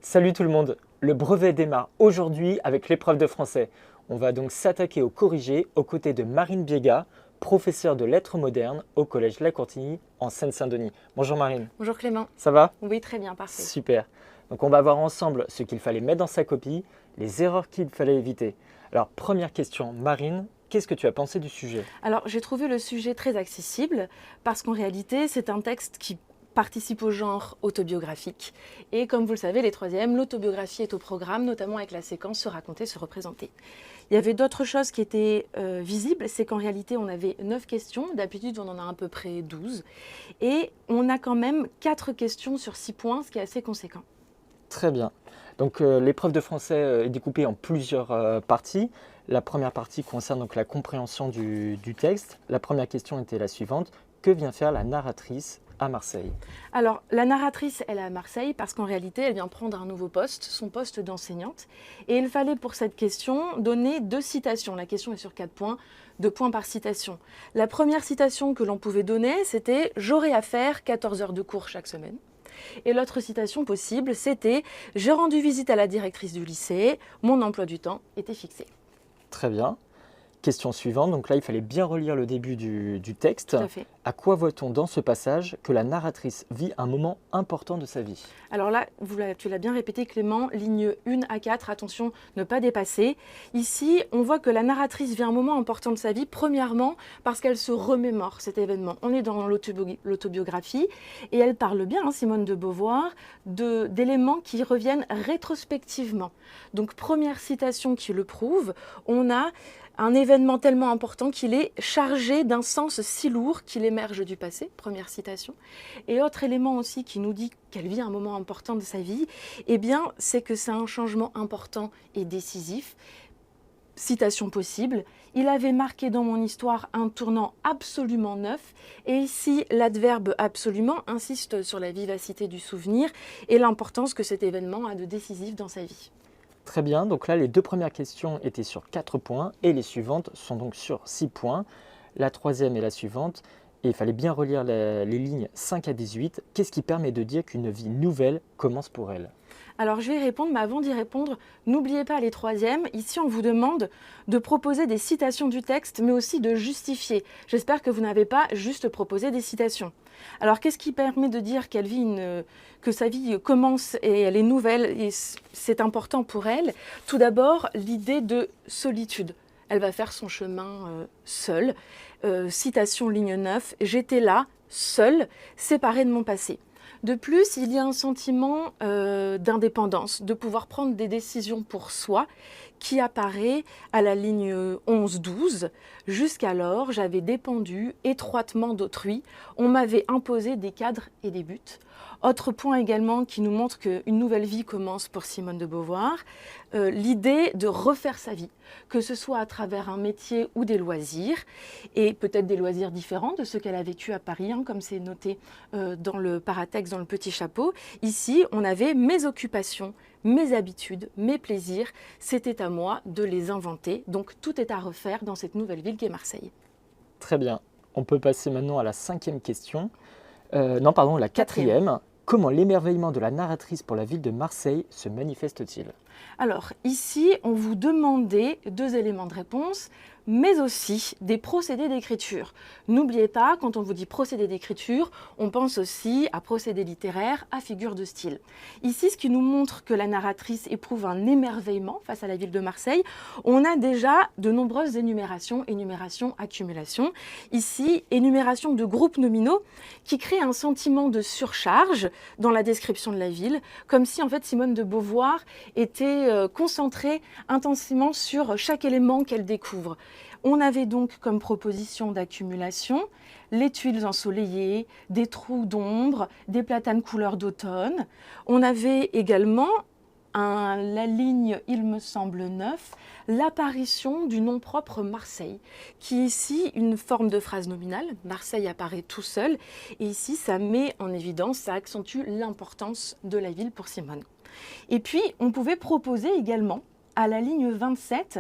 Salut tout le monde, le brevet démarre aujourd'hui avec l'épreuve de français. On va donc s'attaquer au corrigé aux côtés de Marine Biega, professeure de lettres modernes au Collège La Courtine en Seine-Saint-Denis. Bonjour Marine. Bonjour Clément. Ça va? Oui, très bien, parfait. Super. Donc on va voir ensemble ce qu'il fallait mettre dans sa copie, les erreurs qu'il fallait éviter. Alors première question, Marine, qu'est-ce que tu as pensé du sujet? Alors, j'ai trouvé le sujet très accessible parce qu'en réalité, c'est un texte qui participe au genre autobiographique. Et comme vous le savez, les troisièmes, l'autobiographie est au programme, notamment avec la séquence se raconter, se représenter. Il y avait d'autres choses qui étaient visibles, c'est qu'en réalité, on avait 9 questions. D'habitude, on en a à peu près 12. Et on a quand même 4 questions sur 6 points, ce qui est assez conséquent. Très bien. Donc l'épreuve de français est découpée en plusieurs parties. La première partie concerne donc la compréhension du texte. La première question était la suivante. Que vient faire la narratrice à Marseille? Alors, la narratrice, elle est à Marseille parce qu'en réalité, elle vient prendre un nouveau poste, son poste d'enseignante. Et il fallait pour cette question donner 2 citations. La question est sur 4 points, 2 points par citation. La première citation que l'on pouvait donner, c'était « J'aurai à faire 14 heures de cours chaque semaine ». Et l'autre citation possible, c'était « J'ai rendu visite à la directrice du lycée, mon emploi du temps était fixé ». Très bien. Question suivante. Donc là, il fallait bien relire le début du texte. Tout à fait. À quoi voit-on dans ce passage que la narratrice vit un moment important de sa vie? Alors là, tu l'as bien répété Clément, ligne 1 à 4, attention, ne pas dépasser. Ici, on voit que la narratrice vit un moment important de sa vie, premièrement parce qu'elle se remémore cet événement. On est dans l'autobiographie et elle parle bien, Simone de Beauvoir, d'éléments qui reviennent rétrospectivement. Donc première citation qui le prouve, on a un événement tellement important qu'il est chargé d'un sens si lourd qu'il émerge du passé, première citation. Et autre élément aussi qui nous dit qu'elle vit un moment important de sa vie, eh bien, c'est que c'est un changement important et décisif. Citation possible, il avait marqué dans mon histoire un tournant absolument neuf, et ici l'adverbe absolument insiste sur la vivacité du souvenir et l'importance que cet événement a de décisif dans sa vie. Très bien. Donc là, les 2 premières questions étaient sur 4 points et les suivantes sont donc sur 6 points. La troisième est la suivante. Et il fallait bien relire les lignes 5 à 18. Qu'est-ce qui permet de dire qu'une vie nouvelle commence pour elle? Alors je vais y répondre, mais avant d'y répondre, n'oubliez pas les troisièmes. Ici, on vous demande de proposer des citations du texte, mais aussi de justifier. J'espère que vous n'avez pas juste proposé des citations. Alors qu'est-ce qui permet de dire que sa vie commence et elle est nouvelle et c'est important pour elle? Tout d'abord, l'idée de solitude. Elle va faire son chemin seule. Citation ligne 9, j'étais là, seule, séparée de mon passé. De plus, il y a un sentiment d'indépendance, de pouvoir prendre des décisions pour soi qui apparaît à la ligne 11-12. Jusqu'alors, j'avais dépendu étroitement d'autrui. On m'avait imposé des cadres et des buts. Autre point également qui nous montre qu'une nouvelle vie commence pour Simone de Beauvoir, l'idée de refaire sa vie, que ce soit à travers un métier ou des loisirs, et peut-être des loisirs différents de ceux qu'elle a vécu à Paris, comme c'est noté dans le paratexte, dans le petit chapeau. Ici, on avait mes occupations, mes habitudes, mes plaisirs, c'était à moi de les inventer, donc tout est à refaire dans cette nouvelle ville qu'est Marseille. Très bien. On peut passer maintenant à la 5e question. La 4e. Comment l'émerveillement de la narratrice pour la ville de Marseille se manifeste-t-il? Alors ici, on vous demandait 2 éléments de réponse, mais aussi des procédés d'écriture. N'oubliez pas, quand on vous dit procédé d'écriture, on pense aussi à procédé littéraire, à figure de style. Ici, ce qui nous montre que la narratrice éprouve un émerveillement face à la ville de Marseille, on a déjà de nombreuses énumérations, accumulation. Ici, énumération de groupes nominaux qui créent un sentiment de surcharge dans la description de la ville, comme si en fait Simone de Beauvoir était concentrée intensément sur chaque élément qu'elle découvre. On avait donc comme proposition d'accumulation les tuiles ensoleillées, des trous d'ombre, des platanes couleur d'automne. On avait également la ligne, il me semble 9, l'apparition du nom propre Marseille, qui est ici une forme de phrase nominale. Marseille apparaît tout seul, et ici ça met en évidence, ça accentue l'importance de la ville pour Simone. Et puis, on pouvait proposer également, à la ligne 27,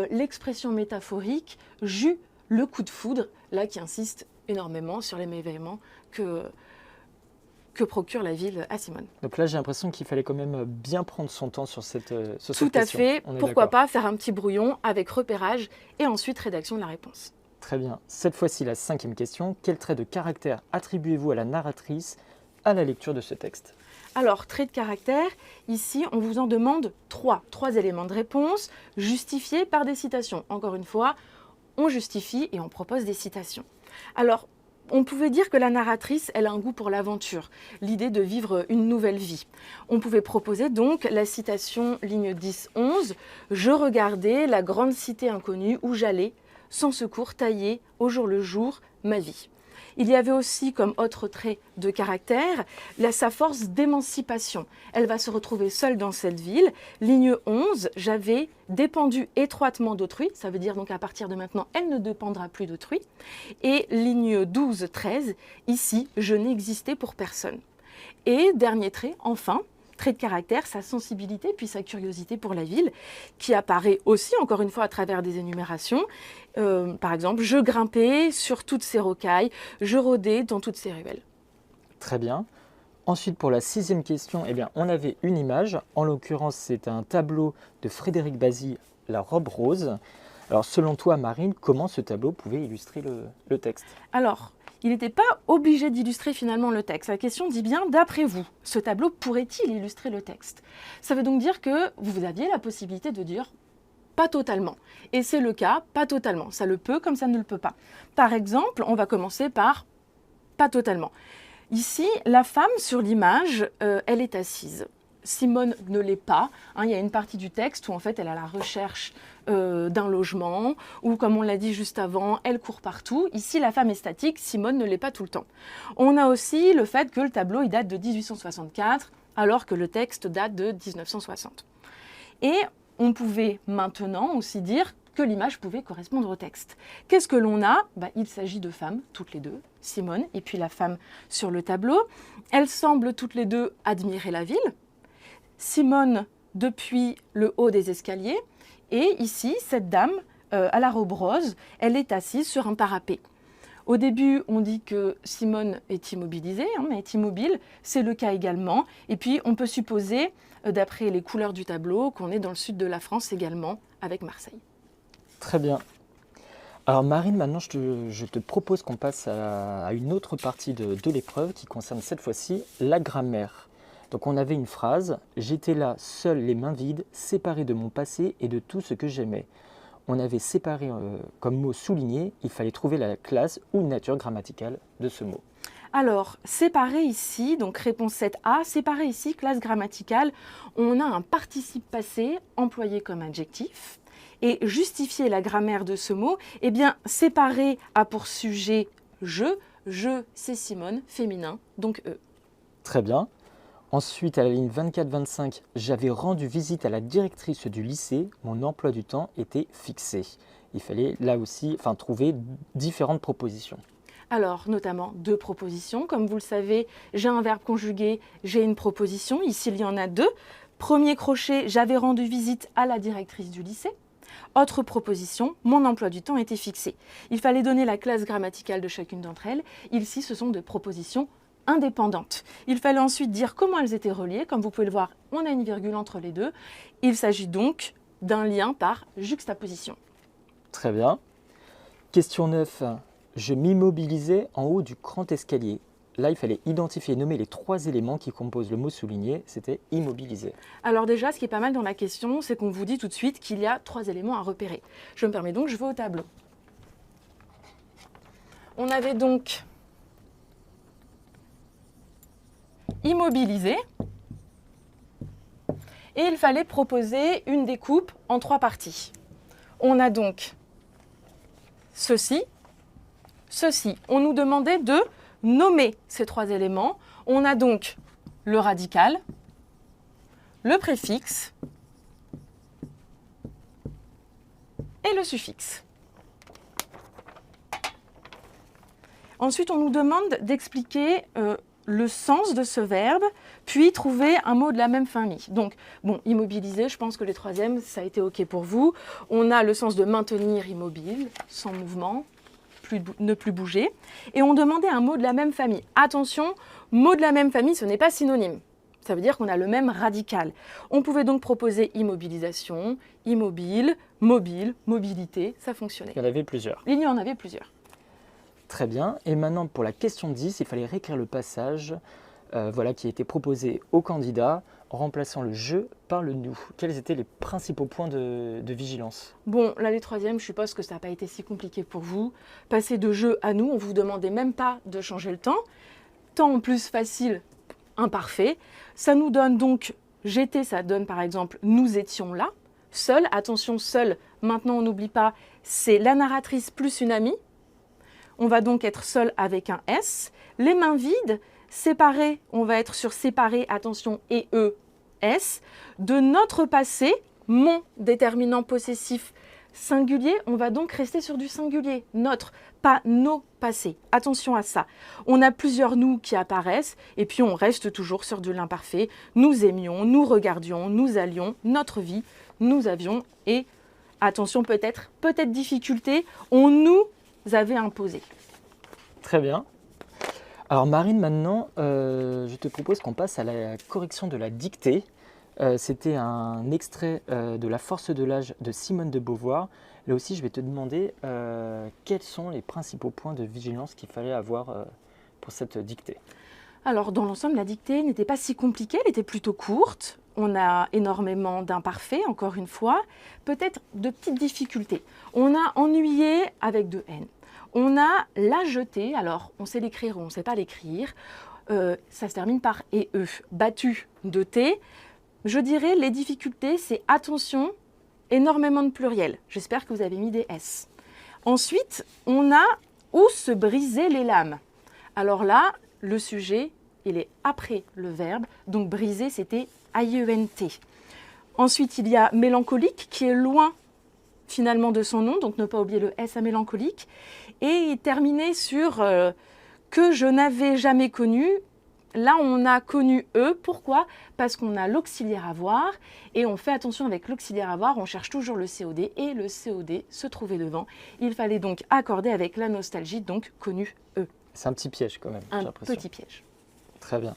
l'expression métaphorique « j'eus le coup de foudre », là qui insiste énormément sur l'émerveillement que que procure la ville à Simone. Donc là, j'ai l'impression qu'il fallait quand même bien prendre son temps sur cette Tout à question. fait. On est Pourquoi d'accord. pas faire un petit brouillon avec repérage et ensuite rédaction de la réponse. Très bien. Cette fois-ci, la 5e question. Quel trait de caractère attribuez-vous à la narratrice à la lecture de ce texte? Alors, trait de caractère, ici, on vous en demande 3 éléments de réponse justifiés par des citations. Encore une fois, on justifie et on propose des citations. Alors, on pouvait dire que la narratrice, elle a un goût pour l'aventure, l'idée de vivre une nouvelle vie. On pouvait proposer donc la citation ligne 10-11 « Je regardais la grande cité inconnue où j'allais, sans secours tailler au jour le jour ma vie ». Il y avait aussi comme autre trait de caractère sa force d'émancipation. Elle va se retrouver seule dans cette ville. Ligne 11, j'avais dépendu étroitement d'autrui. Ça veut dire donc à partir de maintenant, elle ne dépendra plus d'autrui. Et ligne 12, 13, ici, je n'existais pour personne. Et dernier trait, enfin, trait de caractère, sa sensibilité puis sa curiosité pour la ville, qui apparaît aussi, encore une fois, à travers des énumérations. Par exemple, je grimpais sur toutes ces rocailles, je rôdais dans toutes ces ruelles. Très bien. Ensuite, pour la 6e question, eh bien, on avait une image. En l'occurrence, c'est un tableau de Frédéric Bazy, La robe rose. Alors, selon toi, Marine, comment ce tableau pouvait illustrer le texte? Alors, il n'était pas obligé d'illustrer finalement le texte. La question dit bien, d'après vous, ce tableau pourrait-il illustrer le texte? Ça veut donc dire que vous aviez la possibilité de dire pas totalement. Et c'est le cas, pas totalement. Ça le peut comme ça ne le peut pas. Par exemple, on va commencer par pas totalement. Ici, la femme sur l'image, elle est assise. Simone ne l'est pas. Il y a une partie du texte où en fait elle est à la recherche d'un logement, ou comme on l'a dit juste avant, elle court partout. Ici, la femme est statique, Simone ne l'est pas tout le temps. On a aussi le fait que le tableau il date de 1864, alors que le texte date de 1960. Et on pouvait maintenant aussi dire que l'image pouvait correspondre au texte. Qu'est-ce que l'on a? Il s'agit de femmes, toutes les deux, Simone et puis la femme sur le tableau. Elles semblent toutes les deux admirer la ville. Simone depuis le haut des escaliers, et ici, cette dame, à la robe rose, elle est assise sur un parapet. Au début, on dit que Simone est immobilisée, mais est immobile, c'est le cas également. Et puis, on peut supposer, d'après les couleurs du tableau, qu'on est dans le sud de la France également, avec Marseille. Très bien. Alors Marine, maintenant je te propose qu'on passe à une autre partie de l'épreuve qui concerne cette fois-ci la grammaire. Donc on avait une phrase « J'étais là, seul les mains vides, séparé de mon passé et de tout ce que j'aimais ». On avait séparé comme mot souligné, il fallait trouver la classe ou nature grammaticale de ce mot. Alors, séparer ici, donc réponse 7A, séparer ici, classe grammaticale, on a un participe passé employé comme adjectif. Et justifier la grammaire de ce mot, eh bien, séparer a pour sujet je c'est Simone, féminin, donc eux. Très bien. Ensuite, à la ligne 24-25, j'avais rendu visite à la directrice du lycée, mon emploi du temps était fixé. Il fallait là aussi trouver différentes propositions. Alors, notamment 2 propositions. Comme vous le savez, j'ai un verbe conjugué, j'ai une proposition. Ici, il y en a 2. Premier crochet, j'avais rendu visite à la directrice du lycée. Autre proposition, mon emploi du temps était fixé. Il fallait donner la classe grammaticale de chacune d'entre elles. Ici, ce sont des propositions indépendantes. Il fallait ensuite dire comment elles étaient reliées. Comme vous pouvez le voir, on a une virgule entre les deux. Il s'agit donc d'un lien par juxtaposition. Très bien. Question 9. Je m'immobilisais en haut du grand escalier. Là, il fallait identifier et nommer les 3 éléments qui composent le mot souligné. C'était immobilisé. Alors déjà, ce qui est pas mal dans la question, c'est qu'on vous dit tout de suite qu'il y a 3 éléments à repérer. Je me permets donc, je vais au tableau. On avait donc immobilisé. Et il fallait proposer une découpe en 3 parties. On a donc ceci, ceci. On nous demandait de nommer ces 3 éléments. On a donc le radical, le préfixe et le suffixe. Ensuite, on nous demande d'expliquer le sens de ce verbe, puis trouver un mot de la même famille. Donc, immobiliser, je pense que le 3e, ça a été OK pour vous. On a le sens de maintenir immobile, sans mouvement, ne plus bouger. Et on demandait un mot de la même famille. Attention, Mots de la même famille, ce n'est pas synonyme. Ça veut dire qu'on a le même radical. On pouvait donc proposer immobilisation, immobile, mobile, mobilité, ça fonctionnait. Il y en avait plusieurs. Il y en avait plusieurs. Très bien. Et maintenant, pour la question 10, il fallait réécrire le passage qui a été proposé au candidat en remplaçant le « je » par le « nous ». Quels étaient les principaux points de vigilance? Bon, là, les troisièmes, je suppose que ça n'a pas été si compliqué pour vous. Passer de « je » à « nous », on ne vous demandait même pas de changer le temps. Temps en plus facile, imparfait. Ça nous donne donc « j'étais », ça donne par exemple « nous étions là ». Seul, attention, seul, maintenant on n'oublie pas, c'est la narratrice plus une amie. On va donc être seul avec un S. Les mains vides, séparés, on va être sur séparé, attention, et E, S. De notre passé, mon déterminant possessif singulier, on va donc rester sur du singulier. Notre, pas nos passés. Attention à ça. On a plusieurs nous qui apparaissent et puis on reste toujours sur de l'imparfait. Nous aimions, nous regardions, nous allions, notre vie, nous avions et, attention peut-être difficulté, on nous avait imposé. Très bien. Alors Marine, maintenant, je te propose qu'on passe à la correction de la dictée. C'était un extrait de La force de l'âge de Simone de Beauvoir. Là aussi, je vais te demander quels sont les principaux points de vigilance qu'il fallait avoir pour cette dictée. Alors, dans l'ensemble, la dictée n'était pas si compliquée, elle était plutôt courte. On a énormément d'imparfaits, encore une fois. Peut-être de petites difficultés. On a ennuyé avec de N. On a la jeté, alors on sait l'écrire ou on ne sait pas l'écrire. Ça se termine par et e. Battu de T. Je dirais les difficultés, c'est attention, énormément de pluriel. J'espère que vous avez mis des S. Ensuite, on a où se briser les lames. Alors là, le sujet, il est après le verbe. Donc briser, c'était IENT. Ensuite, il y a mélancolique qui est loin finalement de son nom, donc ne pas oublier le S à mélancolique. Et terminer sur que je n'avais jamais connu. Là, on a connu E. Pourquoi? Parce qu'on a l'auxiliaire avoir et on fait attention avec l'auxiliaire avoir, on cherche toujours le COD et le COD se trouvait devant. Il fallait donc accorder avec la nostalgie, donc connu E. C'est un petit piège quand même, j'ai Un l'impression. petit piège. Très bien.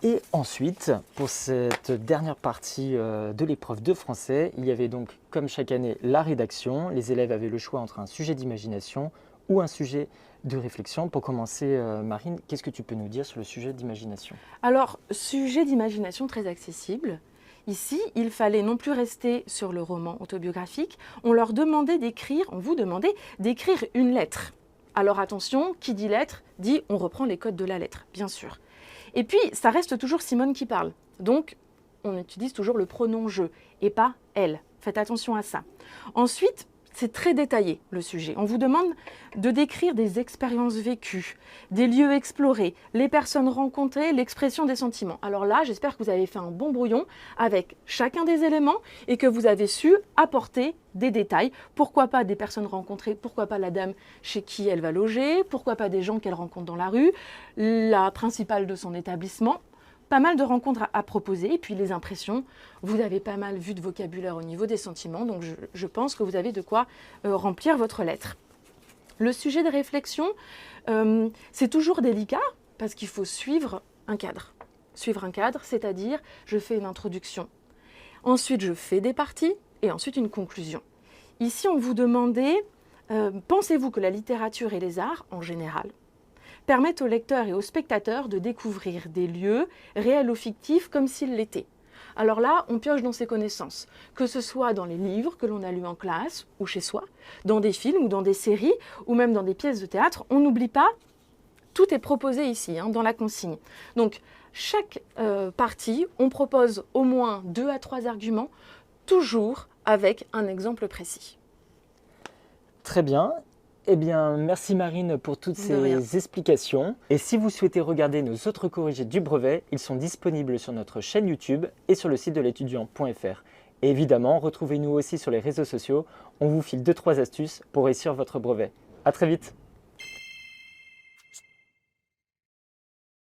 Et ensuite, pour cette dernière partie de l'épreuve de français, il y avait donc, comme chaque année, la rédaction. Les élèves avaient le choix entre un sujet d'imagination ou un sujet de réflexion. Pour commencer, Marine, qu'est-ce que tu peux nous dire sur le sujet d'imagination? Alors, sujet d'imagination très accessible. Ici, il fallait non plus rester sur le roman autobiographique. On leur demandait d'écrire, on vous demandait d'écrire une lettre. Alors attention, qui dit lettre, dit on reprend les codes de la lettre, bien sûr. Et puis, ça reste toujours Simone qui parle. Donc, on utilise toujours le pronom « je » et pas « elle ». Faites attention à ça. Ensuite, c'est très détaillé, le sujet. On vous demande de décrire des expériences vécues, des lieux explorés, les personnes rencontrées, l'expression des sentiments. Alors là, j'espère que vous avez fait un bon brouillon avec chacun des éléments et que vous avez su apporter des détails. Pourquoi pas des personnes rencontrées, pourquoi pas la dame chez qui elle va loger, pourquoi pas des gens qu'elle rencontre dans la rue, la principale de son établissement. Pas mal de rencontres à proposer, et puis les impressions, vous avez pas mal vu de vocabulaire au niveau des sentiments, donc je pense que vous avez de quoi remplir votre lettre. Le sujet de réflexion, c'est toujours délicat, parce qu'il faut suivre un cadre. Suivre un cadre, c'est-à-dire, je fais une introduction. Ensuite, je fais des parties, et ensuite une conclusion. Ici, on vous demandait, pensez-vous que la littérature et les arts, en général, permettent aux lecteurs et aux spectateurs de découvrir des lieux, réels ou fictifs, comme s'ils l'étaient. Alors là, on pioche dans ses connaissances, que ce soit dans les livres que l'on a lus en classe ou chez soi, dans des films ou dans des séries, ou même dans des pièces de théâtre. On n'oublie pas, tout est proposé ici, dans la consigne. Donc, chaque partie, on propose au moins 2 à 3 arguments, toujours avec un exemple précis. Très bien. Eh bien, merci Marine pour toutes ces explications. Et si vous souhaitez regarder nos autres corrigés du brevet, ils sont disponibles sur notre chaîne YouTube et sur le site de l'étudiant.fr. Et évidemment, retrouvez-nous aussi sur les réseaux sociaux. On vous file 2-3 astuces pour réussir votre brevet. À très vite.